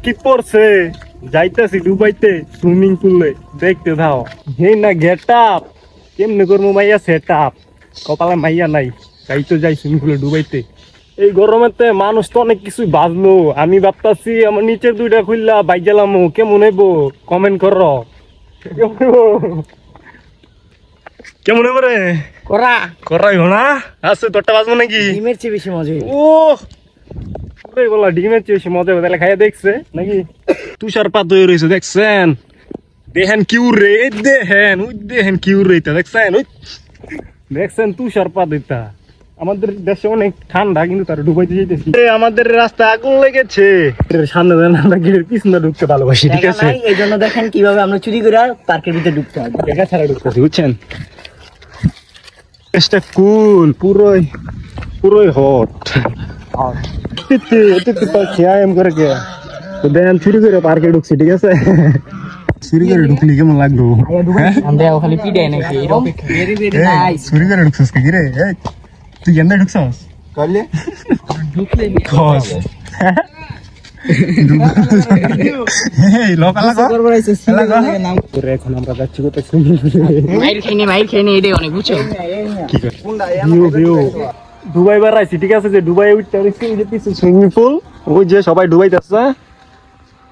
কি পড়ছে যাইতেছি ডুবাইতে সুইমিং পুলে দেখতে দাও হে না গেট আপ কেমনে করবো মাইয়া সেট আপ কপালে মাইয়া নাই তাই তো যাই সুইমিং পুলে ডুবাইতে এই গরমেতে মানুষ তো অনেক কিছুই বাজলো আমি ভাবতাছি আমার নিচের দুইটা খুললা বাইক গেলাম কেমন হইব কমেন্ট কর কেমন হইব রে করা করাই না আছে তোরটা বাজবো নাকি ডিমের চেয়ে বেশি মজা ও বলা ডিমের চেয়ে বেশি মজা হবে তাহলে খাইয়া দেখছে নাকি তুষারপাত হয়ে রয়েছে দেখছেন দেখেন কিউ রে দেখেন কিউ রে দেখছেন দেখছেন তুষারপাত এটা আমাদের দেশে অনেক ঠান্ডা কিন্তু তারা ডুবাইতে যেতেছি আমাদের রাস্তা আগুন লেগেছে সামনে আমরা গেটের পিছনে ঢুকতে ভালোবাসি ঠিক আছে এই জন্য দেখেন কিভাবে আমরা চুরি করে পার্কের ভিতরে ঢুকতে হয় দেখা ছাড়া ঢুকতেছি বুঝছেন এটা কুল পুরোই হট খেয়া এম করে কে দেন চুরি করে পার্কে ঢুকছি ঠিক আছে চুরি করে ঢুকলি কেমন লাগলো খালি পিডাই নাকি চুরি করে ঢুকছিস কি রে তুই কেন ঢুকছস করলে ঢুকলে কস এখন আমরা যাচ্ছি কোথায় মাইর খাইনি এটাই অনেক বুঝছো ডুবাই বেড়াইছি ঠিক আছে যে ডুবাই উঠতে সুইমিং পুল ওই যে সবাই ডুবাইতেছে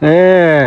হ্যাঁ